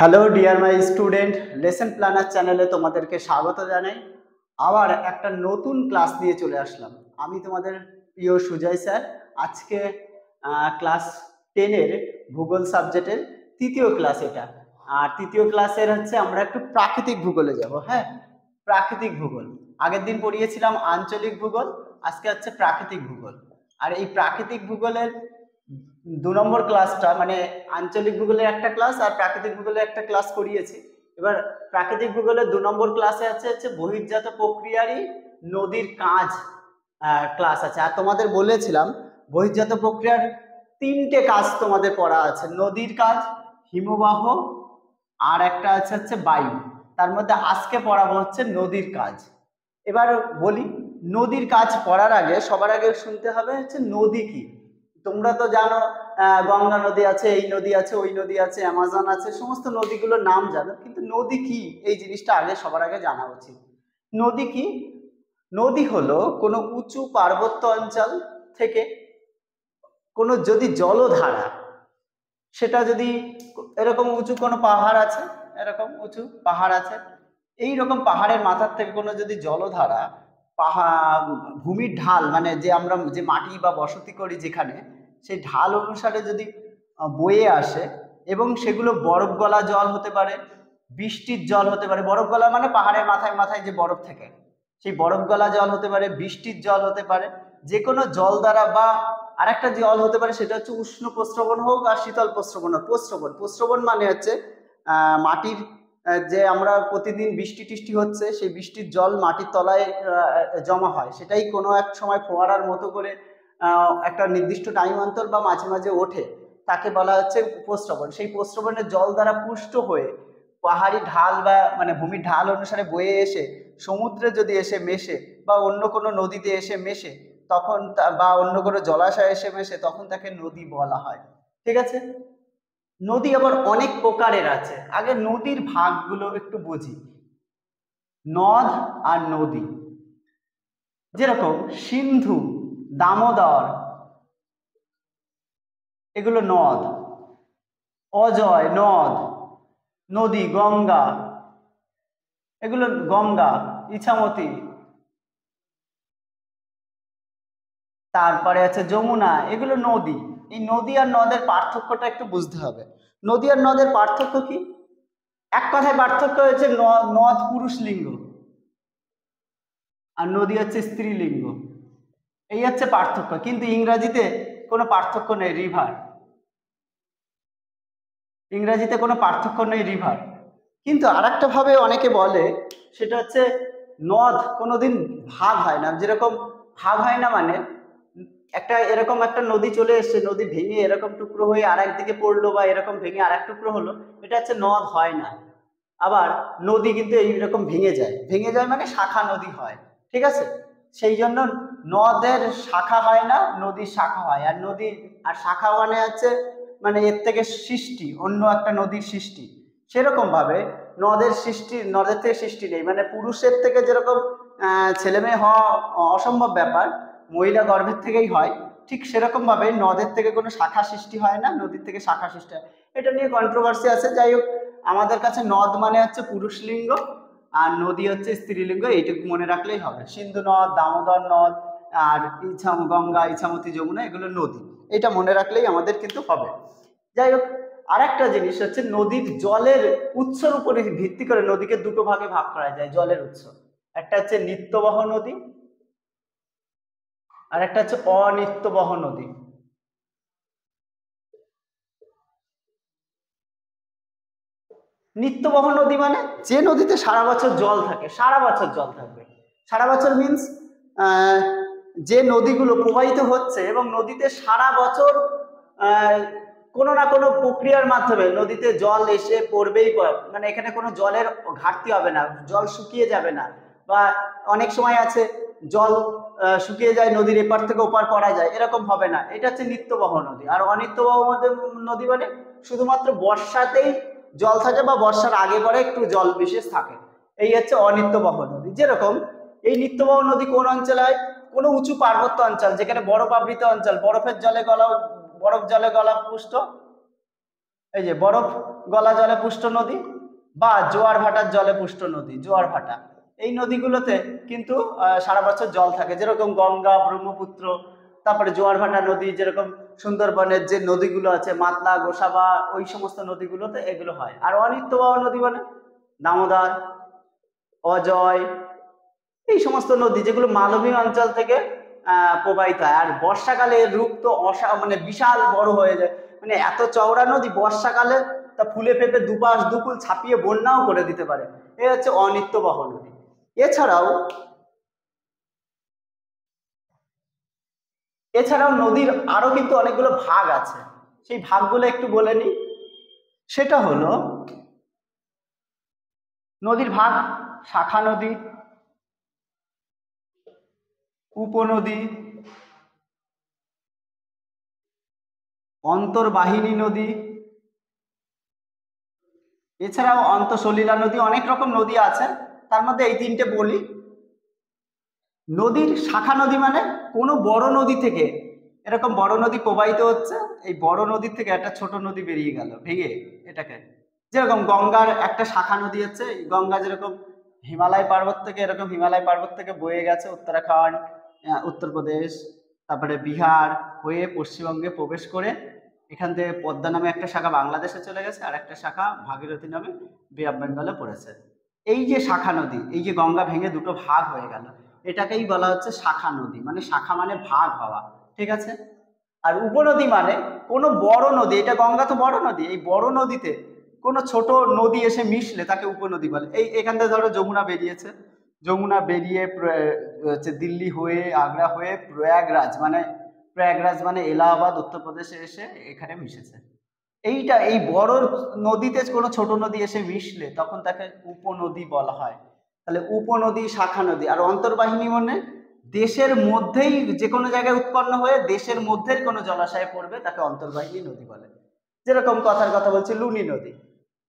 Hello dear my student, lesson planner চ্যানেলে তোমাদেরকে স্বাগত জানাই। আবার একটা নতুন ক্লাস নিয়ে চলে আসলাম। আমি তোমাদের প্রিয় সুজয় স্যার। আজকে ক্লাস 10-এর ভূগোল সাবজেক্টের তৃতীয় ক্লাস এটা। আর তৃতীয় ক্লাসের হচ্ছে আমরা একটু প্রাকৃতিক ভূগোলে যাব। হ্যাঁ, প্রাকৃতিক ভূগোল। আগের দিন পড়িয়েছিলাম আঞ্চলিক ভূগোল, আজকে হচ্ছে প্রাকৃতিক ভূগোল। আর এই প্রাকৃতিক ভূগোলের 2 নম্বর ক্লাসটা মানে আঞ্চলিক ভূগোলের একটা ক্লাস আর প্রাকৃতিক ভূগোলের একটা ক্লাস করিয়েছি। এবার প্রাকৃতিক ভূগোলের 2 নম্বর ক্লাসে হচ্ছে বহির্জাত প্রক্রিয়ারই নদীর কাজ ক্লাস আছে। আর তোমাদের বলেছিলাম বহির্জাত প্রক্রিয়ার 3টে কাজ তোমাদের পড়া আছে: নদীর কাজ, হিমবাহ, আর একটা হচ্ছে বায়ু। তার মধ্যে আজকে পড়াবো হচ্ছে নদীর কাজ। এবার বলি, নদীর কাজ পড়ার আগে সবার আগে শুনতে হবে হচ্ছে নদী কি। তোমরা তো জানো গঙ্গা নদী আছে, এই নদী আছে, ওই নদী আছে, অ্যামাজন আছে, সমস্ত নদীগুলোর নাম জানো, কিন্তু নদী কি এই জিনিসটা আগে সবার আগে জানা উচিত। নদী কি? নদী হলো কোনো উঁচু পার্বত্য অঞ্চল থেকে কোনো যদি জলধারা, সেটা যদি এরকম উঁচু কোনো পাহাড় আছে, এরকম উঁচু পাহাড় আছে, এই রকম পাহাড়ের মাথার থেকে কোনো যদি জলধারা ভূমির ঢাল মানে যে আমরা যে মাটি বা বসতি করি যেখানে, সেই ঢাল অনুসারে যদি বয়ে আসে এবং সেগুলো বরফ গলা জল হতে পারে, বৃষ্টির জল হতে পারে। বরফ গলা মানে পাহাড়ের মাথায় মাথায় যে বরফ থাকে, সেই বরফ গলা জল হতে পারে, বৃষ্টির জল হতে পারে, যে কোনো জল দ্বারা। বা আরেকটা জল হতে পারে, সেটা হচ্ছে উষ্ণ প্রস্রবণ হোক আর শীতল প্রস্রবণ হোক। প্রস্রবণ মানে হচ্ছে মাটির যে আমরা প্রতিদিন বৃষ্টি টিষ্টি হচ্ছে, সেই বৃষ্টির জল মাটির তলায় জমা হয়, সেটাই কোনো এক সময় ফোয়ারার মতো করে একটা নির্দিষ্ট টাইম অন্তর বা মাঝে মাঝে ওঠে, তাকে বলা হচ্ছে প্রস্রবণ। সেই প্রস্রবণের জল দ্বারা পুষ্ট হয়ে পাহাড়ি ঢাল বা মানে ভূমির ঢাল অনুসারে বয়ে এসে সমুদ্রে যদি এসে মেশে বা অন্য কোনো নদীতে এসে মেশে, তখন বা অন্য কোনো জলাশয়ে এসে মেশে, তখন তাকে নদী বলা হয়। ঠিক আছে? নদী আবার অনেক প্রকারের আছে। আগে নদীর ভাগগুলো একটু বুঝি। নদ আর নদী, যেরকম সিন্ধু, দামোদর, এগুলো নদ। অজয় নদ, নদী গঙ্গা, এগুলো গঙ্গা, ইছামতি, তারপরে আছে যমুনা, এগুলো নদী। এই নদী আর নদের পার্থক্যটা একটু বুঝতে হবে। নদী আর নদের পার্থক্য কি? এক কথায় পার্থক্য হচ্ছে নদ পুরুষ লিঙ্গ আর নদী হচ্ছে স্ত্রীলিঙ্গ। এই হচ্ছে পার্থক্য, কিন্তু ইংরাজিতে কোনো পার্থক্য নেই। রিভার, ইংরাজিতে কোনো পার্থক্য নেই রিভার। কিন্তু আরেকটা ভাবে অনেকে বলে, সেটা হচ্ছে নদ কোনোদিন ভাগ হয় না। যেরকম ভাগ হয় না মানে একটা এরকম একটা নদী চলে এসছে, নদী ভেঙে এরকম টুকরো হয়ে আর একদিকে পড়লো বা এরকম ভেঙে আর এক টুকরো হলো, এটা হচ্ছে নদ হয় না। আবার নদী কিন্তু এইরকম ভেঙে যায়, ভেঙে যায় মানে শাখা নদী হয়। ঠিক আছে? সেই জন্য নদের শাখা হয় না, নদীর শাখা হয়। আর নদীর আর শাখা মানে হচ্ছে মানে এর থেকে সৃষ্টি, অন্য একটা নদীর সৃষ্টি। সেরকম ভাবে নদের সৃষ্টি, নদের থেকে সৃষ্টি নেই। মানে পুরুষের থেকে যেরকম ছেলে মেয়ে হওয়া অসম্ভব ব্যাপার, মহিলা গর্ভের থেকেই হয়, ঠিক সেরকম ভাবে নদের থেকে কোনো শাখা সৃষ্টি হয় না, নদীর থেকে শাখা সৃষ্টি হয়। এটা নিয়ে কন্ট্রোভার্সি আছে। যাই হোক, আমাদের কাছে নদ মানে হচ্ছে পুরুষ লিঙ্গ আর নদী হচ্ছে স্ত্রীলিঙ্গ, এইটুকু মনে রাখলেই হবে। সিন্ধু নদ, দামোদর নদ, আর গঙ্গা, ইছামতি, যমুনা, এগুলো নদী। এটা মনে রাখলেই আমাদের কিন্তু হবে। যাই হোক, আর একটা জিনিস হচ্ছে নদীর জলের উৎসের উপরে ভিত্তি করে নদীকে দুটো ভাগে ভাগ করা যায়। জলের উৎস, একটা হচ্ছে নিত্যবহ নদী আর একটা হচ্ছে অনিত্যবহ নদী। নিত্যবহ নদী মানে যে নদীতে সারা বছর জল থাকে, সারা বছর জল থাকবে। সারা বছর মিন্স যে নদীগুলো প্রবাহিত হচ্ছে এবং নদীতে সারা বছর কোনো না কোনো প্রক্রিয়ার মাধ্যমে নদীতে জল এসে পড়বেই, মানে এখানে কোনো জলের ঘাটতি হবে না, জল শুকিয়ে যাবে না। বা অনেক সময় আছে জল শুকিয়ে যায়, নদীর এপার থেকে ওপার করা যায়, এরকম হবে না। এটা হচ্ছে নিত্যবহ নদী। আর অনিত্যবহ নদী মানে শুধুমাত্র বর্ষাতেই জল থাকে বা বর্ষার আগে পরে একটু জল বিশেষ থাকে, এই হচ্ছে অনিত্যবহ নদী। যেরকম এই নিত্যবহ নদী কোন অঞ্চলে হয়? কোনো উঁচু পার্বত্য অঞ্চল, যেখানে বরফ আবৃত অঞ্চল, বরফের জলে গলা, বরফ জলে গলা পুষ্ট এই যে বরফ গলা জলে পুষ্ট নদী বা জোয়ার ভাটার জলে পুষ্ট নদী, জোয়ার ভাটা, এই নদীগুলোতে কিন্তু সারা বছর জল থাকে, যেরকম গঙ্গা, ব্রহ্মপুত্র, তারপরে জোয়ার ভাটা নদী, যেরকম সুন্দরবনের যে নদীগুলো আছে মাতলা, গোসাবা, ওই সমস্ত নদীগুলোতে এগুলো হয়। আর অনিত্যবাহ নদী মানে দামোদর, অজয়, এই সমস্ত নদী যেগুলো মালভূমি অঞ্চল থেকে প্রবাহিত হয়। আর বর্ষাকালে এর রূপ তো মানে বিশাল বড় হয়ে যায়, মানে এত চওড়া নদী, বর্ষাকালে তা ফুলে ফেপে দুপাশ দুকুল ছাপিয়ে বন্যাও করে দিতে পারে। এ হচ্ছে অনিত্যবহ নদী। এছাড়াও নদীর আরো কিন্তু অনেকগুলো ভাগ আছে, সেই ভাগগুলো একটু বলে নিই। সেটা হলো নদীর ভাগ: শাখা নদী, উপনদী, অন্তর্বাহিনী নদী, এছাড়াও অন্তঃসলিলা নদী, অনেক রকম নদী আছে। তার মধ্যে এই তিনটে বলি। নদীর শাখা নদী মানে কোনো বড় নদী থেকে এরকম বড় নদী প্রবাহিত হচ্ছে, এই বড় নদীর থেকে একটা ছোট নদী বেরিয়ে গেল ভেঙে এটাকে, যেরকম গঙ্গার একটা শাখা নদী হচ্ছে, গঙ্গা যেরকম হিমালয় পর্বত থেকে, এরকম হিমালয় পর্বত থেকে বয়ে গেছে উত্তরাখণ্ড, উত্তরপ্রদেশ, তারপরে বিহার হয়ে পশ্চিমবঙ্গে প্রবেশ করে এখান থেকে পদ্মা নামে একটা শাখা বাংলাদেশে চলে গেছে, আর একটা শাখা ভাগীরথী নামে বে অফ বেঙ্গলে পড়েছে। এই যে শাখা নদী, এই যে গঙ্গা ভেঙে দুটো ভাগ হয়ে গেল, এটাকেই বলা হচ্ছে শাখা নদী, মানে শাখা মানে ভাগ হওয়া, ঠিক আছে। আর উপনদী মানে কোনো বড় নদী, এটা গঙ্গা তো বড় নদী, এই বড় নদীতে কোনো ছোট নদী এসে মিশলে তাকে উপনদী বলে। এই এখান থেকে ধরো যমুনা বেরিয়েছে, যমুনা বেরিয়ে হচ্ছে দিল্লি হয়ে, আগ্রা হয়ে প্রয়াগরাজ মানে এলাহাবাদ উত্তরপ্রদেশে এসে এখানে মিশেছে। এই বড় নদীতে কোনো ছোট নদী এসে মিশলে তখন তাকে উপনদী বলা হয়। তাহলে উপনদী, শাখা নদী। আর অন্তর্বাহিনী মানে দেশের মধ্যেই যে কোনো জায়গায় উৎপন্ন হয়ে দেশের মধ্যে কোনো জলাশয়ে পড়বে তাকে অন্তর্বাহিনী নদী বলে। যেরকম কথার কথা বলছি লুনি নদী।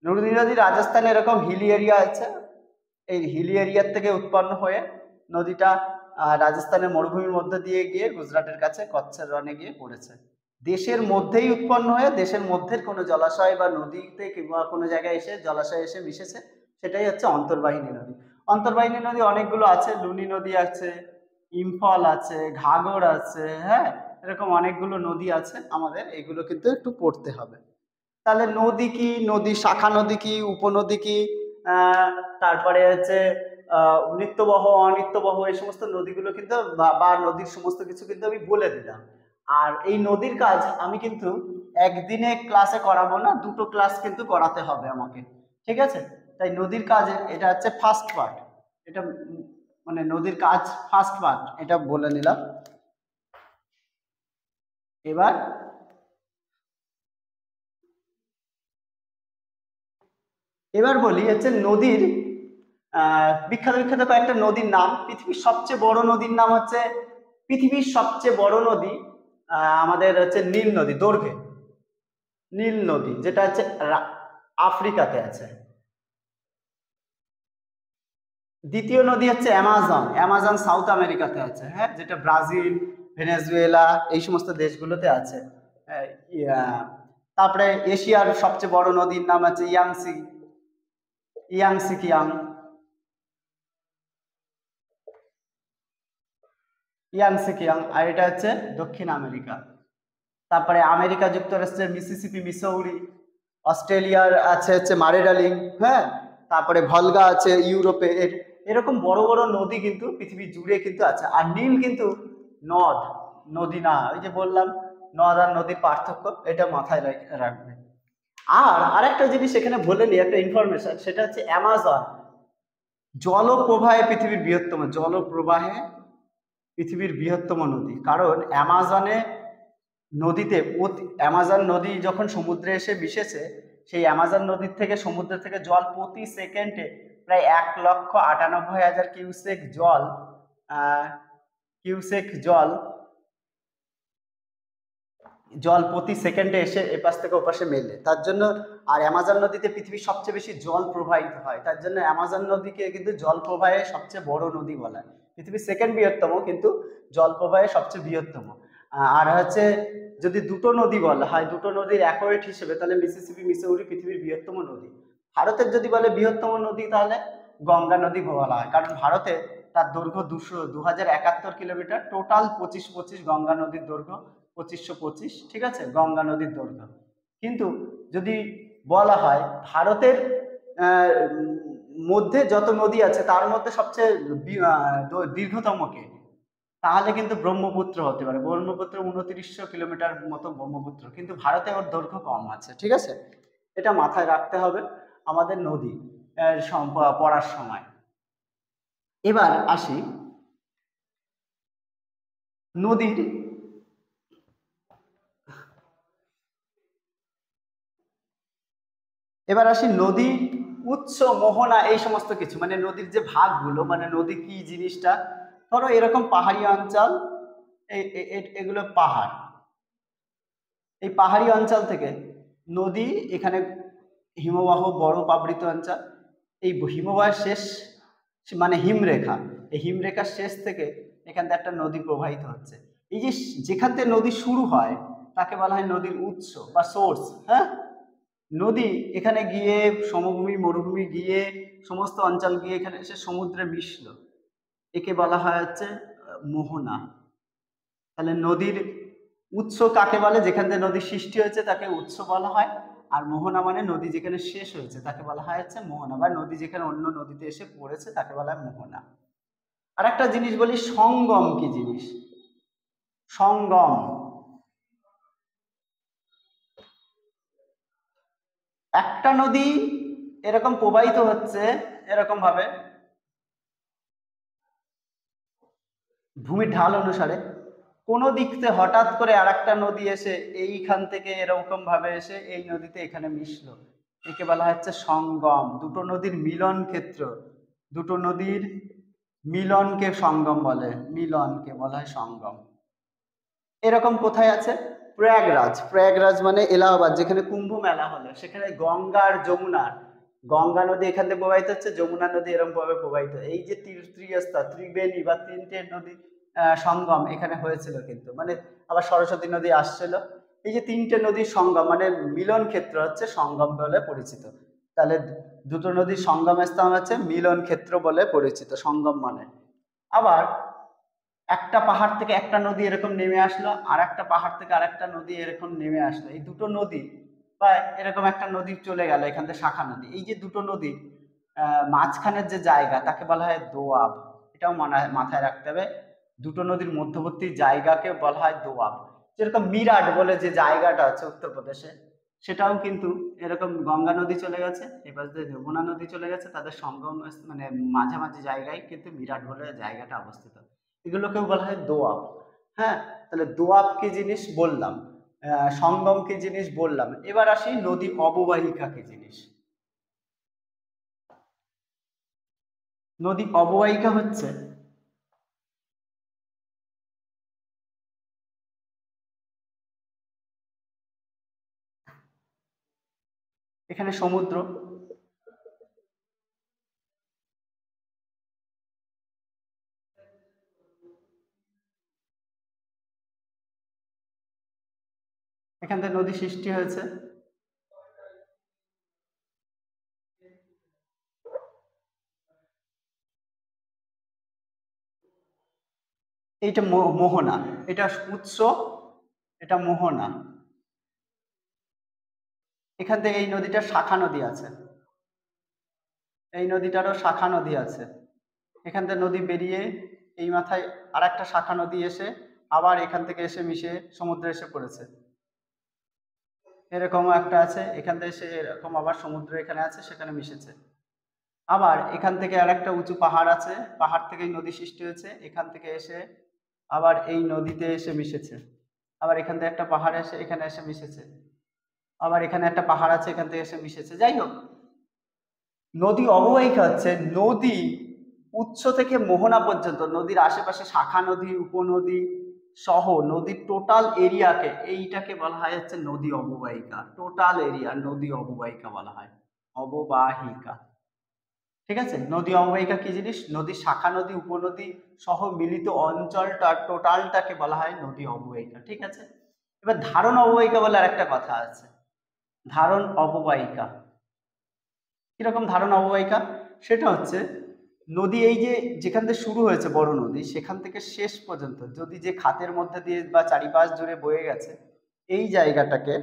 লুনি নদী রাজস্থানে এরকম হিলি এরিয়া আছে, এই হিলি এরিয়ার থেকে উৎপন্ন হয়ে নদীটা রাজস্থানের মরুভূমির মধ্যে দিয়ে গিয়ে গুজরাটের কাছে কচ্ছের রণে গিয়ে পড়েছে। দেশের মধ্যেই উৎপন্ন হয়ে দেশের মধ্যে কোনো জলাশয় বা নদীতে কিংবা কোনো জায়গায় এসে জলাশয় এসে মিশেছে, সেটাই হচ্ছে অন্তর্বাহিনী নদী। অন্তর্বাহিনী নদী অনেকগুলো আছে, লুনি নদী আছে, ইম্ফল আছে, ঘাগর আছে, হ্যাঁ, এরকম অনেকগুলো নদী আছে, আমাদের এগুলো কিন্তু একটু পড়তে হবে। তাহলে নদী কি, নদী শাখা নদী কি, উপনদী কি, তারপরে হচ্ছে নিত্যবহ, অনিত্যবহ, এই সমস্ত নদীগুলো কিন্তু বা নদীর সমস্ত কিছু কিন্তু আমি বলে দিলাম। আর এই নদীর কাজ আমি কিন্তু একদিনে ক্লাসে করাবো না, দুটো ক্লাস কিন্তু করাতে হবে আমাকে, ঠিক আছে। তাই নদীর কাজে এটা হচ্ছে ফার্স্ট পার্ট, এটা মানে নদীর কাজ ফার্স্ট পার্ট, এটা বলে নিলাম। এবার বলি হচ্ছে নদীর বিখ্যাত বিখ্যাত কয়েকটা নদীর নাম। পৃথিবীর সবচেয়ে বড় নদীর নাম হচ্ছে, পৃথিবীর সবচেয়ে বড় নদী আমাদের হচ্ছে নীল নদী, দৈর্ঘ্যে নীল নদী, যেটা হচ্ছে আফ্রিকাতে আছে। দ্বিতীয় নদী হচ্ছে অ্যামাজন, অ্যামাজন সাউথ আমেরিকাতে আছে, হ্যাঁ, যেটা ব্রাজিল, ভেনেজুয়েলা এই সমস্ত দেশগুলোতে আছে। তারপরে এশিয়ার সবচেয়ে বড় নদীর নাম হচ্ছে ইয়াংসিকিয়াং, আর এটা হচ্ছে দক্ষিণ আমেরিকা। তারপরে আমেরিকা যুক্তরাষ্ট্রের মিসিসিপি, মিসৌরি, অস্ট্রেলিয়ার আছে হচ্ছে মারে ডার্লিং, হ্যাঁ, তারপরে ভলগা আছে ইউরোপের। এরকম বড় বড় নদী কিন্তু পৃথিবী জুড়ে কিন্তু আছে। আর নীল কিন্তু নদী না, ওই যে বললাম নদ আর নদীর পার্থক্য, এটা মাথায় রাখবে। আর আরেকটা জিনিস এখানে বলে নি, একটা ইনফরমেশন, সেটা হচ্ছে অ্যামাজন জলপ্রবাহে পৃথিবীর বৃহত্তম নদী। কারণ অ্যামাজন নদী যখন সমুদ্রে এসে মিশেছে, সেই অ্যামাজন নদীর থেকে সমুদ্র থেকে জল প্রতি সেকেন্ডে প্রায় 1,98,000 কিউসেক জল প্রতি সেকেন্ডে এসে এপাশ থেকে ওপাশে মেলে। তার জন্য, আর অ্যামাজন নদীতে পৃথিবীর সবচেয়ে বেশি জল প্রবাহিত হয়, তার জন্য অ্যামাজন নদীকে কিন্তু জল প্রবাহে সবচেয়ে বড় নদী বলা হয়। পৃথিবীর সেকেন্ড বৃহত্তম, কিন্তু জল প্রবাহে সবচেয়ে বৃহত্তম। আর হচ্ছে যদি দুটো নদী বলা হয়, দুটো নদীর অ্যাকোরেট হিসেবে, তাহলে মিসিসিপি মিসৌরি পৃথিবীর বৃহত্তম নদী। ভারতের যদি বলে বৃহত্তম নদী, তাহলে গঙ্গা নদী বলা হয়, কারণ ভারতে তার দৈর্ঘ্য 2071 কিলোমিটার, টোটাল 2525 গঙ্গা নদীর দৈর্ঘ্য 2525, ঠিক আছে, গঙ্গা নদীর দৈর্ঘ্য। কিন্তু যদি বলা হয় ভারতের মধ্যে যত নদী আছে তার মধ্যে সবচেয়ে দীর্ঘতম কে, তাহলে কিন্তু ব্রহ্মপুত্র হতে পারে। ব্রহ্মপুত্র 2900 কিলোমিটার মতো ব্রহ্মপুত্র, কিন্তু ভারতে ওর দৈর্ঘ্য কম আছে, ঠিক আছে, এটা মাথায় রাখতে হবে আমাদের নদী পড়ার সময়। এবার আসি নদীর নদীর উৎস, মোহনা, এই সমস্ত কিছু, মানে নদীর যে ভাগগুলো, মানে নদী কি জিনিসটা। ধরো এরকম পাহাড়ি অঞ্চল, এগুলো পাহাড়, এই পাহাড়ি অঞ্চল থেকে নদী, এখানে হিমবাহ বরফ আবৃত অঞ্চল, এই হিমবাহের শেষ মানে হিমরেখা, এই হিমরেখার শেষ থেকে এখান থেকে একটা নদী প্রবাহিত হচ্ছে। এই যে যেখান থেকে নদী শুরু হয় তাকে বলা হয় নদীর উৎস বা সোর্স। হ্যাঁ, নদী এখানে গিয়ে সমভূমি মরুভূমি গিয়ে সমস্ত অঞ্চল গিয়ে এখানে এসে সমুদ্রে মিশল, একে বলা হয় হচ্ছে মোহনা। তাহলে নদীর উৎস কাকে বলে? যেখান থেকে নদীর সৃষ্টি হয়েছে তাকে উৎস বলা হয়, আর মোহনা মানে নদী যেখানে শেষ হয়েছে তাকে বলা হয় হচ্ছে মোহনা, বা নদী যেখানে অন্য নদীতে এসে পড়েছে তাকে বলা হয় মোহনা। আর একটা জিনিস বলি, সঙ্গম কি জিনিস? সঙ্গম, একটা নদী এরকম প্রবাহিত হচ্ছে এরকম ভাবে ভূমির ঢাল অনুসারে, কোনো দিক থেকে হঠাৎ করে আর একটা নদী এসে এইখান থেকে এরকম ভাবে এসে এই নদীতে এখানে মিশলো, একে বলা হচ্ছে সঙ্গম। দুটো নদীর মিলন ক্ষেত্র, দুটো নদীর মিলনকে সঙ্গম বলে, মিলনকে বলা হয় সঙ্গম। এরকম কোথায় আছে? প্রয়াগরাজ। প্রয়াগরাজ মানে এলাহাবাদ, যেখানে কুম্ভ মেলা হলো, সেখানে গঙ্গা আর যমুনার, গঙ্গা নদী এখান থেকে প্রবাহিত হচ্ছে, যমুনা নদী এরকম ভাবে প্রবাহিত, এই যে ত্রিবেণী বা তিনটে নদী সঙ্গম এখানে হয়েছিল, কিন্তু মানে আবার সরস্বতী নদী আসছিল, এই যে তিনটে নদীর সঙ্গম মানে মিলন ক্ষেত্র হচ্ছে সঙ্গম বলে পরিচিত। তাহলে দুটো নদীর সঙ্গম স্থান হচ্ছে মিলন ক্ষেত্র বলে পরিচিত, সঙ্গম মানে। আবার একটা পাহাড় থেকে একটা নদী এরকম নেমে আসলো, আর একটা পাহাড় থেকে আরেকটা নদী এরকম নেমে আসলো, এই দুটো নদী বা এরকম একটা নদী চলে গেল এখান থেকে শাখা নদী, এই যে দুটো নদী মাঝখানের যে জায়গা তাকে বলা হয় দোয়াব। এটাও মাথায় রাখতে হবে, দুটো নদীর মধ্যবর্তী জায়গাকে বলা হয় দোয়াব। যেরকম মিরাট বলে যে জায়গাটা আছে উত্তরপ্রদেশে, সেটাও কিন্তু এরকম গঙ্গা নদী চলে গেছে, এবার যে যমুনা নদী চলে গেছে, তাদের সঙ্গম মানে মাঝামাঝি জায়গায় কিন্তু মিরাট বলে জায়গাটা অবস্থিত, এগুলোকেও বলা হয় দোয়াব। হ্যাঁ, তাহলে দোয়াব কি জিনিস বললাম, সঙ্গম কি জিনিস বললাম। এবার আসি নদী অববাহিকা কি জিনিস। নদী অববাহিকা হচ্ছে এখানে সমুদ্র, এখান থেকে নদী সৃষ্টি হয়েছে, এইটা মোহনা, এটা উৎস, এটা মোহনা। এখান থেকে এই নদীটা শাখা নদী আছে, এই নদীটারও শাখা নদী আছে, এখান থেকে নদী বেরিয়ে এই মাথায় আর একটা শাখা নদী এসে আবার এখান থেকে এসে মিশে সমুদ্রে এসে পড়েছে, এরকম একটা আছে, এখান থেকে এসে এরকম আবার সমুদ্র এখানে আছে সেখানে মিশেছে। আবার এখান থেকে আর একটা উঁচু পাহাড় আছে, পাহাড় থেকে নদী সৃষ্টি হয়েছে, এখান থেকে এসে আবার এই নদীতে এসে মিশেছে, আবার এখান থেকে একটা পাহাড় এসে এখানে এসে মিশেছে, আবার এখানে একটা পাহাড় আছে এখান থেকে এসে মিশেছে। যাই হোক, নদী অববাহিকা হচ্ছে নদী উৎস থেকে মোহনা পর্যন্ত, নদীর আশেপাশে শাখা নদী উপনদী সহ নদীর টোটাল এরিয়াকে, এইটাকে বলা হয় হচ্ছে নদী অববাহিকা। টোটাল এরিয়া নদী অববাহিকা বলা হয়, অববাহিকা। ঠিক আছে, নদী অববাহিকা কি জিনিস? নদীর শাখা নদী উপনদী সহ মিলিত অঞ্চলটা টোটালটাকে বলা হয় নদী অববাহিকা। ঠিক আছে, এবার ধারণ অববাহিকা বলে আর একটা কথা আছে, ধারণ অববাহিকা। কিরকম ধারণ অববাহিকা? সেটা হচ্ছে নদী এই যে যেখান থেকে শুরু হয়েছে বড় নদী, সেখান থেকে শেষ পর্যন্ত যদি যে খাতের মধ্যে দিয়ে বা চারিপাশ জুড়ে বয়ে গেছে, এই জায়গাটাকে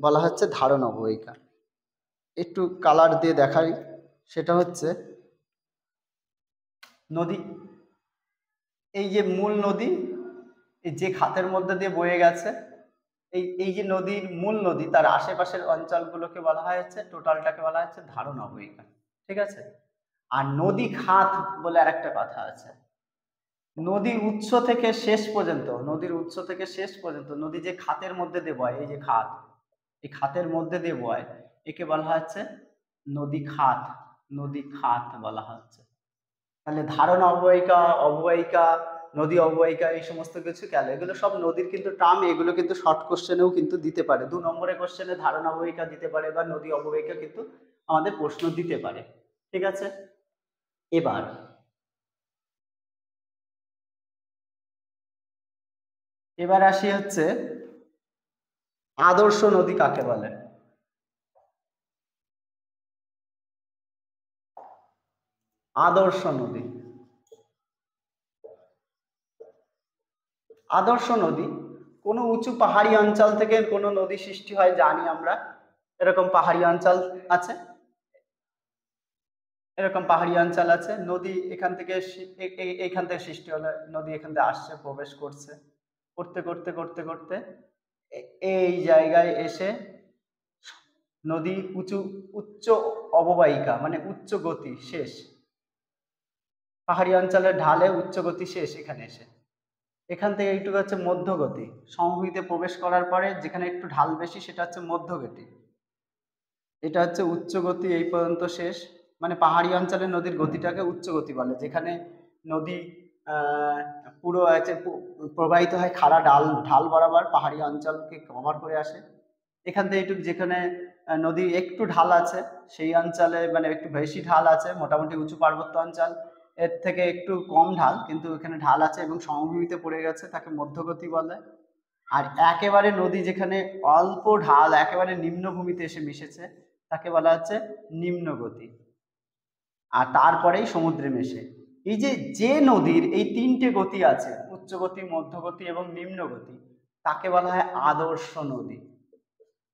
বলা হচ্ছে ধারণ অববাহিকা। একটু কালার দিয়ে দেখাই, সেটা হচ্ছে নদী, এই যে মূল নদী, এই যে খাতের মধ্যে দিয়ে বয়ে গেছে, এই যে নদীর মূল নদী, তার আশেপাশের অঞ্চলগুলোকে বলা হয় হচ্ছে, টোটালটাকে বলা হচ্ছে ধারণ অববাহিকা। ঠিক আছে? আর নদী খাত বলে আরেকটা কথা আছে। নদীর উৎস থেকে শেষ পর্যন্ত, নদীর উৎস থেকে শেষ পর্যন্ত নদী যে খাতের মধ্যে দিয়ে বয়, এই যে খাত, এই খাতের মধ্যে দিয়ে বয়, একে বলা হচ্ছে নদী খাত, নদী খাত বলা হচ্ছে। তাহলে ধারণ অববাহিকা, অববাহিকা, নদী অববাহিকা, এই সমস্ত কিছু গেল, এগুলো সব নদীর কিন্তু টার্ম। এগুলো কিন্তু শর্ট কোশ্চেনেও কিন্তু দিতে পারে, 2 নম্বরের কোশ্চেনে ধারণ অববাহিকা দিতে পারে বা নদী অববাহিকা কিন্তু আমাদের প্রশ্ন দিতে পারে। ঠিক আছে? এবার আসি হচ্ছে আদর্শ নদী কাকে বলে। আদর্শ নদী, আদর্শ নদী কোনো উঁচু পাহাড়ি অঞ্চল থেকে কোনো নদী সৃষ্টি হয়, জানি আমরা। এরকম পাহাড়ি অঞ্চল আছে, এরকম পাহাড়ি অঞ্চল আছে, নদী এখান থেকে এইখান থেকে সৃষ্টি হলে নদী এখান থেকে আসছে, প্রবেশ করছে, করতে করতে করতে করতে এই জায়গায় এসে নদী উচ্চ অববাহিকা মানে উচ্চ গতি শেষ, পাহাড়ি অঞ্চলের ঢালে উচ্চ গতি শেষ, এখানে এসে এখান থেকে এইটুকু হচ্ছে মধ্যগতি, সমভূমিতে প্রবেশ করার পরে যেখানে একটু ঢাল বেশি সেটা হচ্ছে মধ্যগতি, এটা হচ্ছে উচ্চ গতি, এই পর্যন্ত শেষ। মানে পাহাড়ি অঞ্চলের নদীর গতিটাকে উচ্চ গতি বলে, যেখানে নদী পুরো আছে প্রবাহিত হয় খাড়া ঢাল বরাবর, পাহাড়ি অঞ্চলকে কভার করে আসে। এখান থেকে একটু যেখানে নদী একটু ঢাল আছে সেই অঞ্চলে, মানে একটু বেশি ঢাল আছে, মোটামুটি উঁচু পার্বত্য অঞ্চল, এর থেকে একটু কম ঢাল কিন্তু এখানে ঢাল আছে এবং সমভূমিতে পড়ে গেছে, তাকে মধ্যগতি বলে। আর একেবারে নদী যেখানে অল্প ঢাল একেবারে নিম্নভূমিতে এসে মিশেছে, তাকে বলা হচ্ছে নিম্নগতি। আর তারপরেই সমুদ্রে মেশে। এই যে নদীর এই 3টে গতি আছে, উচ্চ গতি, মধ্যগতি এবং নিম্নগতি, তাকে বলা হয় আদর্শ নদী।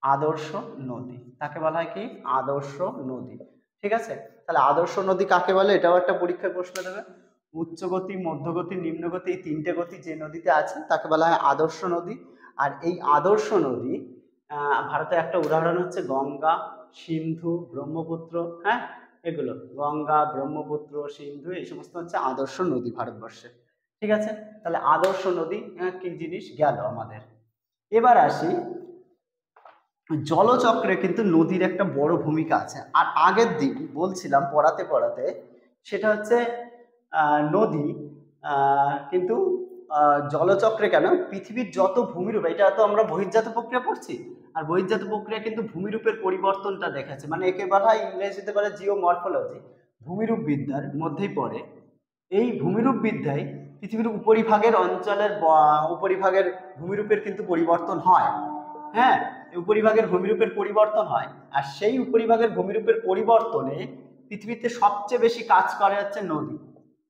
আদর্শ নদী, তাকে বলা হয় কি? আদর্শ নদী। ঠিক আছে? তাহলে আদর্শ নদী কাকে বলে, এটাও একটা পরীক্ষায় প্রশ্ন দেবে। উচ্চ গতি, মধ্যগতি, নিম্নগতি, এই 3টে গতি যে নদীতে আছে তাকে বলা হয় আদর্শ নদী। আর এই আদর্শ নদী ভারতের একটা উদাহরণ হচ্ছে গঙ্গা, সিন্ধু, ব্রহ্মপুত্র। হ্যাঁ, এগুলো গঙ্গা, ব্রহ্মপুত্র, সিন্ধু, এই সমস্ত হচ্ছে আদর্শ নদী ভারতবর্ষে। ঠিক আছে? তাহলে আদর্শ নদী কি জিনিস গেল আমাদের। এবার আসি, জলচক্রে কিন্তু নদীর একটা বড় ভূমিকা আছে। আর আগের দিন বলছিলাম পড়াতে পড়াতে, সেটা হচ্ছে নদী কিন্তু জলচক্রে কেন, পৃথিবীর যত ভূমিরূপ, এটা তো আমরা বহির্জাত প্রক্রিয়া পড়ছি, আর বহির্জাত প্রক্রিয়া কিন্তু ভূমিরূপের পরিবর্তনটা দেখাচ্ছে, মানে একে বলা হয় ইংরেজিতে বলে জিওমরফোলজি, ভূমিরূপ বিদ্যার মধ্যেই পড়ে। এই ভূমিরূপ বিদ্যায় পৃথিবীর উপরিভাগের অঞ্চলের উপরিভাগের ভূমিরূপের কিন্তু পরিবর্তন হয়। হ্যাঁ, উপরিভাগের ভূমিরূপের পরিবর্তন হয়, আর সেই উপরিভাগের ভূমিরূপের পরিবর্তনে পৃথিবীতে সবচেয়ে বেশি কাজ করে হচ্ছে নদী।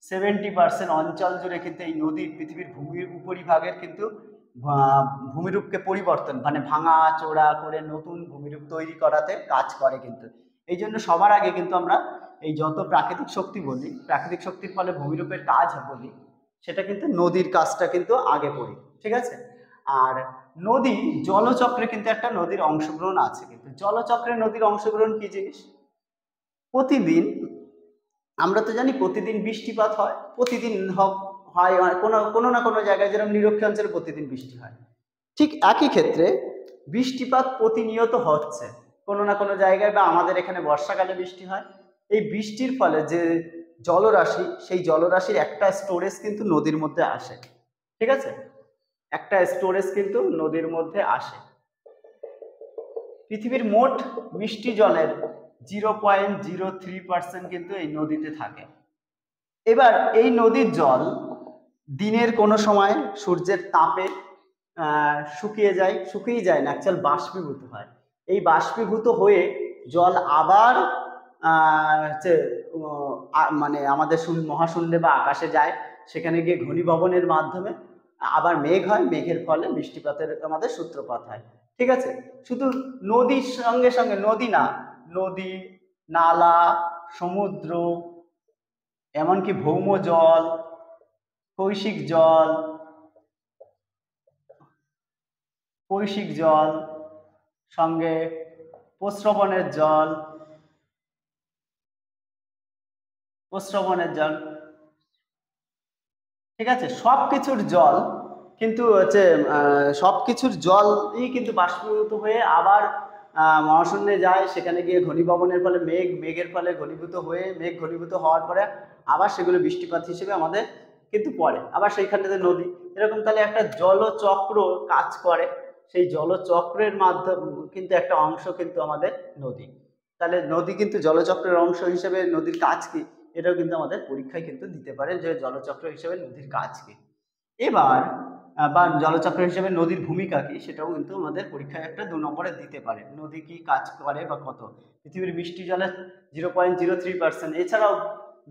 70% অঞ্চল জুড়ে কিন্তু এই নদী পৃথিবীর ভূমির উপরিভাগের কিন্তু ভূমিরূপকে পরিবর্তন, মানে ভাঙা চোরা করে নতুন ভূমিরূপ তৈরি করাতে কাজ করে কিন্তু। এই জন্য সবার আগে কিন্তু আমরা এই যত প্রাকৃতিক শক্তি বলি, প্রাকৃতিক শক্তির ফলে ভূমিরূপের কাজ বলি, সেটা কিন্তু নদীর কাজটা কিন্তু আগে পড়ি। ঠিক আছে? আর নদী জলচক্রে কিন্তু একটা নদীর অংশগ্রহণ আছে, কিন্তু জলচক্রে নদীর অংশগ্রহণ কি জিনিস? প্রতিদিন আমরা তো জানি প্রতিদিন বৃষ্টিপাত হয়, প্রতিদিন হয় কোনো না কোনো জায়গায়, যেরকম নিরক্ষী অঞ্চলে প্রতিদিন বৃষ্টি হয়, ঠিক একই ক্ষেত্রে বৃষ্টিপাত প্রতিনিয়ত হচ্ছে কোনো না কোনো জায়গায়, বা আমাদের এখানে বর্ষাকালে বৃষ্টি হয়। এই বৃষ্টির ফলে যে জলরাশি, সেই জলরাশির একটা স্টোরেজ কিন্তু নদীর মধ্যে আসে। ঠিক আছে? একটা স্টোরেজ কিন্তু নদীর মধ্যে আসে। পৃথিবীর মোট মিষ্টি জলের 0.03% কিন্তু এই নদীতে থাকে। এবার এই নদীর জল দিনের কোনো সময় সূর্যের তাপে শুকিয়ে যায় না, অ্যাকচুয়াল বাষ্পীভূত হয়। এই বাষ্পীভূত হয়ে জল আবার হচ্ছে মানে আমাদের মহাশূন্যে বা আকাশে যায়, সেখানে গিয়ে ঘনীভবনের মাধ্যমে আবার মেঘ হয়, মেঘের ফলে বৃষ্টিপাতের আমাদের সূত্রপাত হয়। ঠিক আছে, শুধু নদীর সঙ্গে সঙ্গে নদী না, নদী, নালা, সমুদ্র, এমনকি ভৌম জল, কৈশিক জল, সঙ্গে প্রস্রবণের জল, ঠিক আছে, সবকিছুর জল কিন্তু হচ্ছে সবকিছুর জলই কিন্তু বাষ্পীভূত হয়ে আবার মহাশূন্যে যায়, সেখানে গিয়ে ঘনীভবনের ফলে মেঘের ফলে মেঘ ঘনীভূত হওয়ার পরে আবার সেগুলো বৃষ্টিপাত হিসেবে আমাদের কিন্তু পড়ে, আবার সেইখানটাতে নদী, এরকম। তাহলে একটা জলচক্র কাজ করে, সেই জলচক্রের মাধ্যমে কিন্তু একটা অংশ কিন্তু আমাদের নদী। তাহলে নদী কিন্তু জলচক্রের অংশ হিসেবে নদীর কাজ কি, এটাও কিন্তু আমাদের পরীক্ষায় কিন্তু দিতে পারে যে জলচক্র হিসেবে নদীর কাজ কি। এবার বা জলচক্র হিসেবে নদীর ভূমিকা কি, সেটাও কিন্তু আমাদের পরীক্ষায় একটা 2 নম্বরে দিতে পারে। নদী কি কাজ করে বা কত। পৃথিবীর মিষ্টি জলে 0.03%। এছাড়াও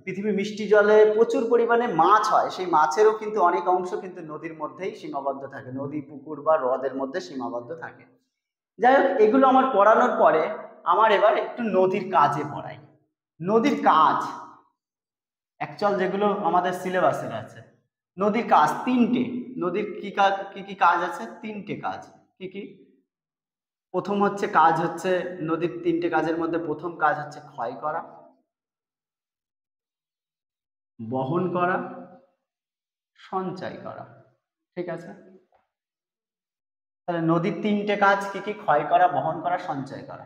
পৃথিবীর মিষ্টি জলে প্রচুর পরিমাণে মাছ হয়, সেই মাছেরও কিন্তু অনেক অংশ কিন্তু নদীর মধ্যেই সীমাবদ্ধ থাকে, নদী, পুকুর বা হ্রদের মধ্যে সীমাবদ্ধ থাকে। যাই হোক, এগুলো আমার পড়ানোর পরে আমার এবার একটু নদীর কাজে পড়াই। নদীর কাজ অ্যাকচুয়াল যেগুলো আমাদের সিলেবাসের আছে, নদীর কাজ 3টে। নদীর কি কাজ আছে? 3টে কাজ। কি? প্রথম হচ্ছে কাজ হচ্ছে, নদীর 3টে কাজের মধ্যে প্রথম কাজ হচ্ছে ক্ষয় করা, বহন করা, সঞ্চয় করা। ঠিক আছে, তাহলে নদীর 3টে কাজ কি? ক্ষয় করা, বহন করা, সঞ্চয় করা।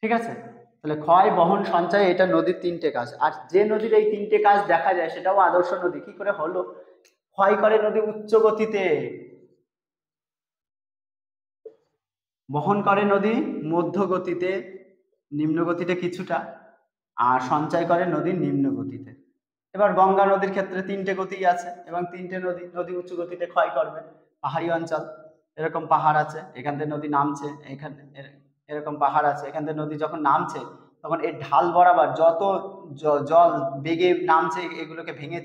ঠিক আছে, তাহলে ক্ষয়, বহন, সঞ্চয়, এটা নদীর 3টে কাজ। আর যে নদীর এই 3টে কাজ দেখা যায় সেটাও আদর্শ নদী। কি করে হলো? ক্ষয় করে নদী উচ্চ গতিতে, বহন করে নদী মধ্য গতিতে, নিম্ন গতিতে কিছুটা, আর সঞ্চয় করে নদী নিম্ন গতিতে। এবার গঙ্গা নদীর ক্ষেত্রে 3টে গতি আছে এবং 3টে নদী উচ্চ গতিতে ক্ষয় করবে। পাহাড়ি অঞ্চল, এরকম পাহাড় আছে, এখান থেকে নদী নামছে, এখানে এরকম পাহাড় আছে, এখান থেকে নদী যখন নামছে তখন এর ঢাল বরাবর যত জল বেগে নামছে এগুলোকে ভেঙে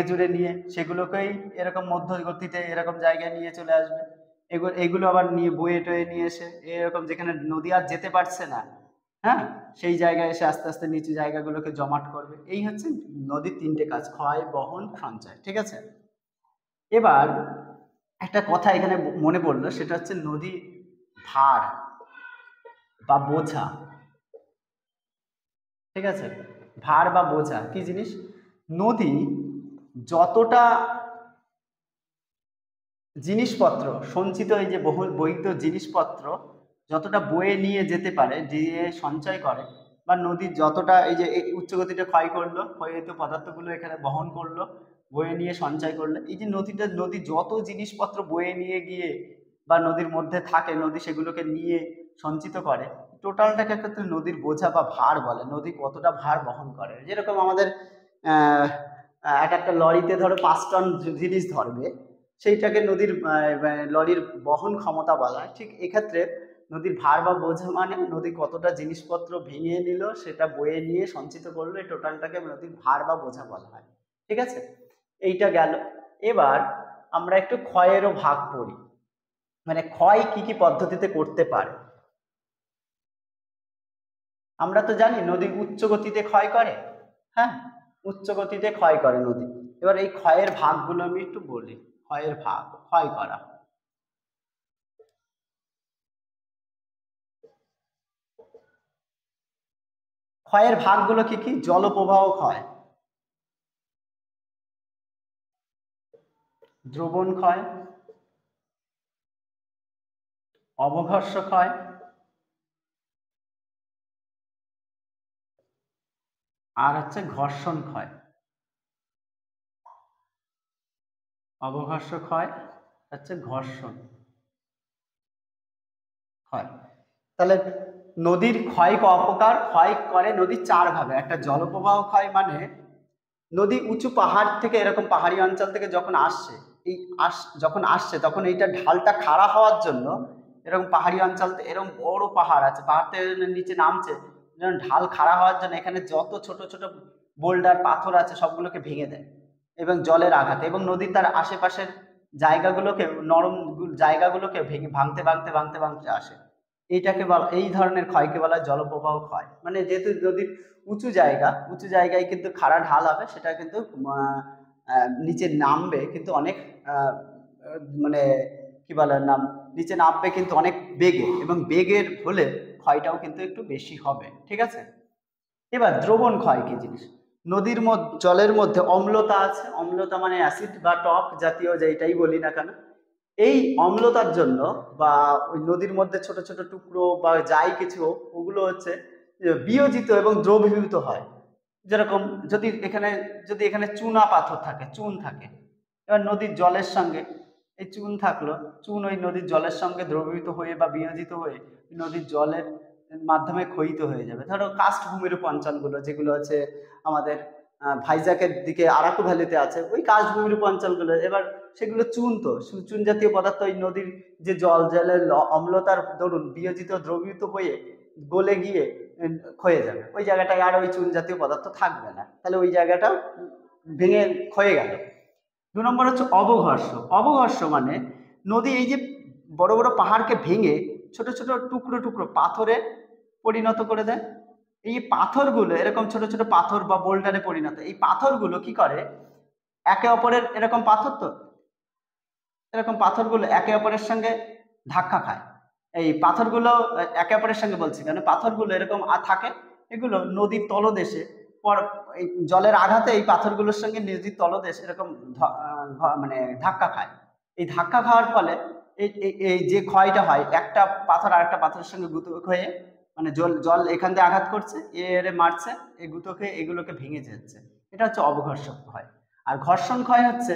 চুরে নিয়ে সেগুলোকেই এরকম মধ্য গতিতে এরকম জায়গায় নিয়ে চলে আসবে। এগুলো আবার নিয়ে বয়ে টয়ে নিয়ে এসে এরকম যেখানে নদী আর যেতে পারছে না, হ্যাঁ, সেই জায়গায় এসে আস্তে আস্তে নিচু জায়গাগুলোকে জমাট করবে। এই হচ্ছে নদীর 3টে কাজ: ক্ষয়, বহন, সঞ্চয়। ঠিক আছে, এবার একটা কথা এখানে মনে পড়লো, সেটা হচ্ছে নদী ভার বা বোঝা। ঠিক আছে, ভার বা বোঝা কি জিনিস? নদী যতটা জিনিসপত্র সঞ্চিত, এই যে বহিত জিনিসপত্র যতটা বয়ে নিয়ে যেতে পারে, দিয়ে সঞ্চয় করে, বা নদী যতটা এই যে উচ্চ গতিতে ক্ষয় করলো, ক্ষয়িত পদার্থগুলো এখানে বহন করলো, বয়ে নিয়ে সঞ্চয় করলো, এই যে নদী যত জিনিসপত্র বয়ে নিয়ে গিয়ে বা নদীর মধ্যে থাকে, নদী সেগুলোকে নিয়ে সঞ্চিত করে, টোটালটাকে ক্ষেত্রে নদীর বোঝা বা ভার বলে। নদী কতটা ভার বহন করে, যেরকম আমাদের এক একটা লরিতে ধরো 5 টন জিনিস ধরবে, সেইটাকে নদীর লরির বহন ক্ষমতা বলা হয়। ঠিক এক্ষেত্রে নদীর ভার বা বোঝা মানে নদী কতটা জিনিসপত্র ভেঙে নিল, সেটা বয়ে নিয়ে সঞ্চিত করলো, এই টোটালটাকে নদীর ভার বা বোঝা বলা হয়। ঠিক আছে, এইটা গেল। এবার আমরা একটু ক্ষয়েরও ভাগ পড়ি, মানে ক্ষয় কি পদ্ধতিতে করতে পারে। আমরা তো জানি নদী উচ্চ গতিতে ক্ষয় করে, হ্যাঁ, উচ্চ গতিতে ক্ষয় করে নদী। এবার এই ক্ষয়ের ভাগগুলো আমি একটু বলি। ক্ষয়ের ভাগ: ক্ষয় করা, ক্ষয়ের ভাগগুলো কি? জলপ্রবাহ ক্ষয়, দ্রবণ ক্ষয়, অবঘর্ষ ক্ষয়, আর হচ্ছে ঘর্ষণ ক্ষয়। অবঘর্ষ ক্ষয় হচ্ছে ঘর্ষণ ক্ষয়। তাহলে নদীর ক্ষয় অপকার, ক্ষয় করে নদী 4 ভাবে। একটা জলপ্রবাহ ক্ষয়, মানে নদী উঁচু পাহাড় থেকে, এরকম পাহাড়ি অঞ্চল থেকে যখন আসছে, এই যখন আসছে তখন এইটা ঢালটা খাড়া হওয়ার জন্য এরকম পাহাড়ি অঞ্চল, এরকম বড় পাহাড় আছে, পাহাড় থেকে নিচে নামছে, ঢাল খাড়া হওয়ার জন্য এখানে যত ছোট ছোট বোল্ডার পাথর আছে সবগুলোকে ভেঙে দেয় এবং জলের আঘাতে এবং নদীর তার আশেপাশের জায়গাগুলোকে, নরম জায়গাগুলোকে ভেঙে ভাঙতে ভাঙতে ভাঙতে ভাঙতে আসে। এইটাকে বলা, এই ধরনের ক্ষয়কে বলা হয় জলপ্রবাহ ক্ষয়। মানে যেহেতু নদীর উঁচু জায়গায় কিন্তু খাড়া ঢাল হবে, সেটা কিন্তু নিচে নামবে কিন্তু অনেক মানে কি বলে নাম, নিচে নামবে কিন্তু অনেক বেগে, এবং বেগের হলে ক্ষয়টাও কিন্তু একটু বেশি হবে। ঠিক আছে, এবার দ্রবণ ক্ষয় কি জিনিস? নদীর জলের মধ্যে অম্লতা আছে, অম্লতা মানে অ্যাসিড বা টক জাতীয় যেটাই বলি না কেন, এই অম্লতার জন্য বা ওই নদীর মধ্যে ছোট ছোট টুকরো বা যাই কিছু ওগুলো হচ্ছে বিয়োজিত এবং দ্রবীভূত হয়। যেরকম যদি এখানে চুনা পাথর থাকে, চুন থাকে, এবার নদীর জলের সঙ্গে এই চুন থাকলো, চুন ওই নদীর জলের সঙ্গে দ্রবীভূত হয়ে বা বিয়োজিত হয়ে নদীর জলের মাধ্যমে ক্ষয়িত হয়ে যাবে। ধরো কাস্ট ভূমিরূপ অঞ্চলগুলো যেগুলো আছে আমাদের ভাইজাকের দিকে, আরাকু ভ্যালিতে আছে, ওই কাস্ট ভূমিরূপ অঞ্চলগুলো, এবার সেগুলো চুন, তো চুন জাতীয় পদার্থ ওই নদীর যে জলের অম্লতার দরুন বিয়োজিত দ্রবীভূত হয়ে গলে গিয়ে ক্ষয়ে যাবে, ওই জায়গাটায় আর ওই চুন জাতীয় পদার্থ থাকবে না, তাহলে ওই জায়গাটা ভেঙে ক্ষয়ে গেল। 2 নম্বর হচ্ছে অবঘর্ষ। অবঘর্ষ মানে নদী এই যে বড় বড় পাহাড়কে ভেঙে ছোট ছোট টুকরো টুকরো পাথরে পরিণত করে দেয়। এই পাথরগুলো এরকম ছোট ছোট পাথর বা বোল্ডারে পরিণত, এই পাথরগুলো কি করে, একে অপরের, এরকম পাথর তো, এরকম পাথরগুলো একে অপরের সঙ্গে ধাক্কা খায়। এই পাথরগুলো একে অপরের সঙ্গে বলছি কেন, পাথরগুলো এরকম থাকে, এগুলো নদীর তলদেশে এই জলের আঘাতে এই পাথরগুলোর সঙ্গে নদীর তলদেশ এরকম মানে ধাক্কা খায়। এই ধাক্কা খাওয়ার ফলে এই যে ক্ষয়টা হয়, একটা পাথর আর একটা পাথরের সঙ্গে গুঁতো হয়ে, মানে জল এখান দিয়ে আঘাত করছে, এর মারছে, এই গুঁতো খেয়ে এগুলোকে ভেঙে যাচ্ছে, এটা হচ্ছে অবঘর্ষণ ক্ষয়। আর ঘর্ষণ ক্ষয় হচ্ছে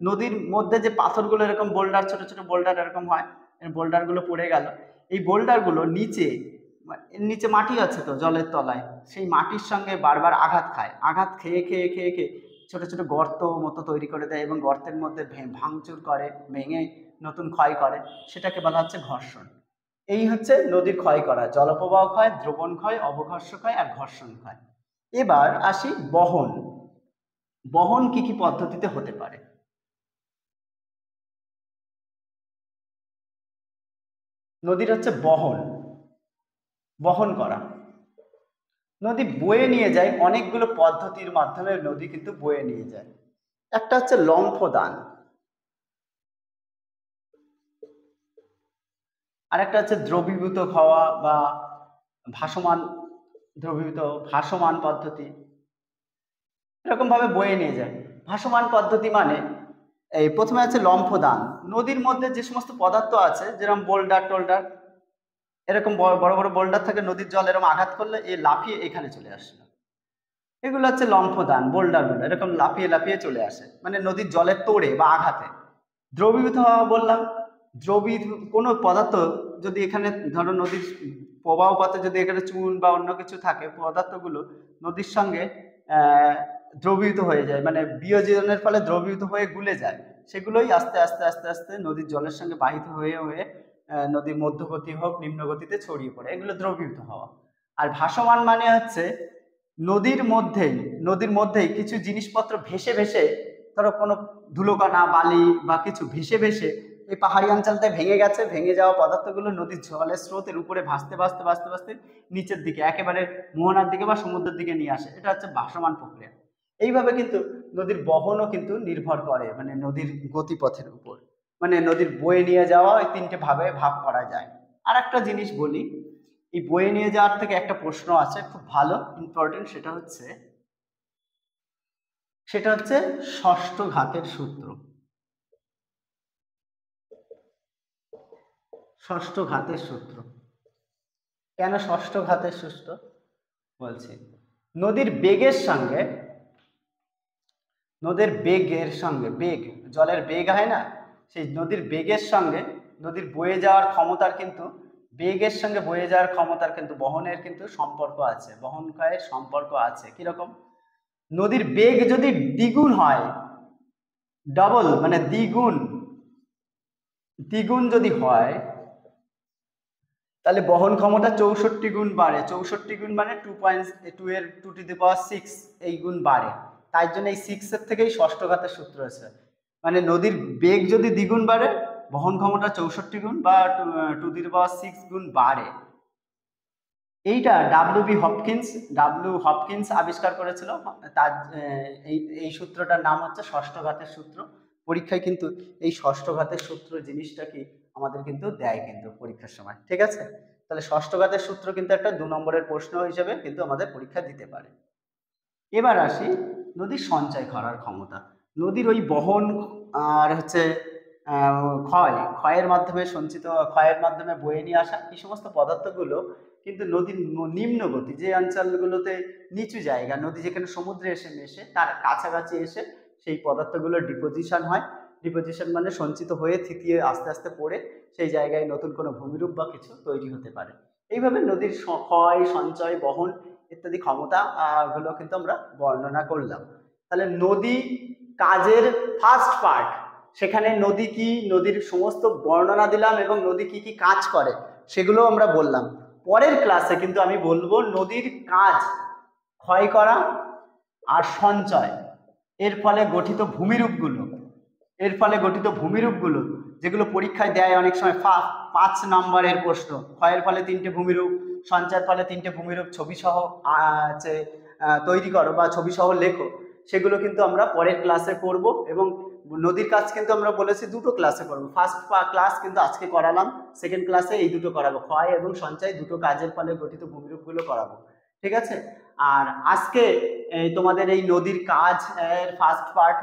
নদীর মধ্যে যে পাথরগুলো এরকম বোল্ডার, ছোট ছোট বোল্ডার এরকম হয়, বোল্ডারগুলো পড়ে গেল, এই বোল্ডারগুলো নিচে মাটি আছে তো জলের তলায়, সেই মাটির সঙ্গে বারবার আঘাত খায়, আঘাত খেয়ে খেয়ে খেয়ে খেয়ে ছোট ছোট গর্ত মতো তৈরি করে দেয় এবং গর্তের মধ্যে ভাঙচুর করে, ভেঙে নতুন ক্ষয় করে, সেটাকে বলা হচ্ছে ঘর্ষণ। এই হচ্ছে নদীর ক্ষয় করা, জলপ্রবাহ ক্ষয়, দ্রবণ ক্ষয়, অবঘর্ষ ক্ষয় আর ঘর্ষণ ক্ষয়। এবার আসি বহন। বহন কি কি পদ্ধতিতে হতে পারে? নদীর হচ্ছে বহন করা, নদী বয়ে নিয়ে যায় অনেকগুলো পদ্ধতির মাধ্যমে, নদী কিন্তু বয়ে নিয়ে যায়। একটা হচ্ছে লম্ফদান, আরেকটা হচ্ছে দ্রবীভূত হওয়া বা ভাসমান পদ্ধতি, এরকম ভাবে বয়ে নিয়ে যায়। ভাসমান পদ্ধতি মানে এই প্রথমে আছে লম্ফদান, নদীর মধ্যে যে সমস্ত পদার্থ আছে, যেরকম বোল্ডার টোল্ডার, এরকম বড় বড় বোল্ডার থাকে, নদীর জল এরকম আঘাত করলে এই লাফিয়ে এখানে চলে আসলো, এগুলো হচ্ছে লম্ফদান। বোল্ডারগুলো এরকম লাফিয়ে লাফিয়ে চলে আসে, মানে নদীর জলের তোড়ে বা আঘাতে। দ্রবীভূত হওয়া বললাম, কোনো পদার্থ যদি এখানে ধরো নদীর প্রবাহ পথে যদি এখানে চুন বা অন্য কিছু থাকে, পদার্থগুলো নদীর সঙ্গে দ্রবীভূত হয়ে যায়, মানে বিয়োজনের ফলে দ্রবীভূত হয়ে গুলে যায়, সেগুলোই আস্তে আস্তে আস্তে আস্তে নদীর জলের সঙ্গে বাহিত হয়ে হয়ে নদীর মধ্যগতি হোক নিম্নগতিতে ছড়িয়ে পড়ে, এগুলো দ্রবীভূত হওয়া। আর ভাসমান মানে হচ্ছে নদীর মধ্যেই কিছু জিনিসপত্র ভেসে ভেসে, ধরো কোনো ধুলোকণা বালি বা কিছু ভেসে ভেসে এই পাহাড়ি অঞ্চলটায় ভেঙে গেছে, ভেঙে যাওয়া পদার্থগুলো নদীর জলের স্রোতের উপরে ভাসতে ভাসতে ভাসতে ভাসতে নিচের দিকে একেবারে মোহনার দিকে বা সমুদ্রের দিকে নিয়ে আসে, এটা হচ্ছে ভাসমান প্রক্রিয়া। এইভাবে কিন্তু নদীর বহনও কিন্তু নির্ভর করে, মানে নদীর গতিপথের উপর, মানে নদীর বয়ে নিয়ে যাওয়া ওই 3টে ভাবে ভাগ করা যায়। আর একটা জিনিস বলি, এই বয়ে নিয়ে যাওয়ার থেকে একটা প্রশ্ন আছে খুব ভালো ইম্পর্টেন্ট, সেটা হচ্ছে ষষ্ঠ ঘাতের সূত্র। ষষ্ঠ ঘাতের সূত্র কেন ষষ্ঠ ঘাতের সূত্র বলছি? নদীর বেগের সঙ্গে বেগ, জলের বেগ হয় না, সেই নদীর বেগের সঙ্গে নদীর বয়ে যাওয়ার ক্ষমতার কিন্তু, বেগের সঙ্গে বয়ে যাওয়ার ক্ষমতার কিন্তু বহনের কিন্তু সম্পর্ক আছে, বহন ক্ষয়ের সম্পর্ক আছে। কিরকম? নদীর বেগ যদি দ্বিগুণ হয়, ডবল মানে দ্বিগুণ, দ্বিগুণ যদি হয় তাহলে বহন ক্ষমতা 64 গুণ বাড়ে। 64 গুণ মানে 2.2 এই গুণ বাড়ে। তাই জন্য এই 6 এর থেকেই ষষ্ঠ ঘাতের সূত্র আছে। মানে নদীর বেগ যদি দ্বিগুণ বাড়ে, বহন ক্ষমতা 64 গুণ বা 2 গুণ বাড়ে। এইটা ডাব্লিউ হপকিন্স আবিষ্কার করেছিল। তার এই সূত্রটার নাম হচ্ছে ষষ্ঠ ঘাতের সূত্র। পরীক্ষায় কিন্তু এই ষষ্ঠ ঘাতের সূত্র জিনিসটা কি আমাদের কিন্তু দেয় কিন্তু পরীক্ষার সময়, ঠিক আছে। তাহলে ষষ্ঠ ঘাতের সূত্র কিন্তু একটা 2 নম্বরের প্রশ্ন হিসেবে কিন্তু আমাদের পরীক্ষা দিতে পারে। এবার আসি নদীর সঞ্চয় করার ক্ষমতা। নদীর ওই বহন আর হচ্ছে ক্ষয়ের মাধ্যমে সঞ্চিত, ক্ষয়ের মাধ্যমে বয়ে নিয়ে আসা এই সমস্ত পদার্থগুলো কিন্তু নদীর নিম্ন গতি, যে অঞ্চলগুলোতে নিচু জায়গা, নদী যেখানে সমুদ্রে এসে মেশে তার কাছাকাছি এসে সেই পদার্থগুলো ডিপোজিশন হয়। ডিপোজিশন মানে সঞ্চিত হয়ে থিতিয়ে আস্তে আস্তে পড়ে সেই জায়গায় নতুন কোনো ভূমিরূপ বা কিছু তৈরি হতে পারে। এইভাবে নদীর ক্ষয়, সঞ্চয়, বহন ইত্যাদি ক্ষমতা গুলো কিন্তু আমরা বর্ণনা করলাম। তাহলে নদী কাজের ফার্স্ট পার্ট, সেখানে নদী কি, নদীর সমস্ত বর্ণনা দিলাম এবং নদী কি কি কাজ করে সেগুলো আমরা বললাম। পরের ক্লাসে কিন্তু আমি বলবো নদীর কাজ ক্ষয় করা আর সঞ্চয়, এর ফলে গঠিত ভূমিরূপগুলো, যেগুলো পরীক্ষায় দেয় অনেক সময় 5 নম্বরের প্রশ্ন। ক্ষয়ের ফলে 3টে ভূমিরূপ, সঞ্চয়ের ফলে 3টে ভূমিরূপ ছবি সহ তৈরি করো বা ছবি সহ লেখো, সেগুলো কিন্তু আমরা পরের ক্লাসে করব। এবং নদীর কাজ কিন্তু আমরা বলেছি 2টো ক্লাসে করবো। ফার্স্ট ক্লাস কিন্তু আজকে করালাম, সেকেন্ড ক্লাসে এই 2টো করাবো, ক্ষয় এবং সঞ্চয় 2টো কাজের ফলে গঠিত ভূমিরূপগুলো করাবো, ঠিক আছে। আর আজকে তোমাদের এই নদীর কাজ এর ফার্স্ট পার্ট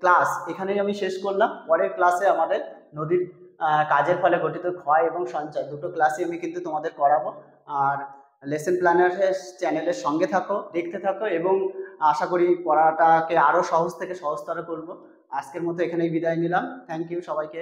ক্লাস এখানেই আমি শেষ করলাম। পরের ক্লাসে আমাদের নদীর কাজের ফলে গঠিত ক্ষয় এবং সঞ্চয় 2টো ক্লাসই আমি কিন্তু তোমাদের করাবো। আর লেসন প্ল্যানারের চ্যানেলের সঙ্গে থাকো, দেখতে থাকো এবং আশা করি পড়াটাকে আরও সহজ থেকে সহজতর করব। আজকের মতো এখানেই বিদায় নিলাম। থ্যাংক ইউ সবাইকে।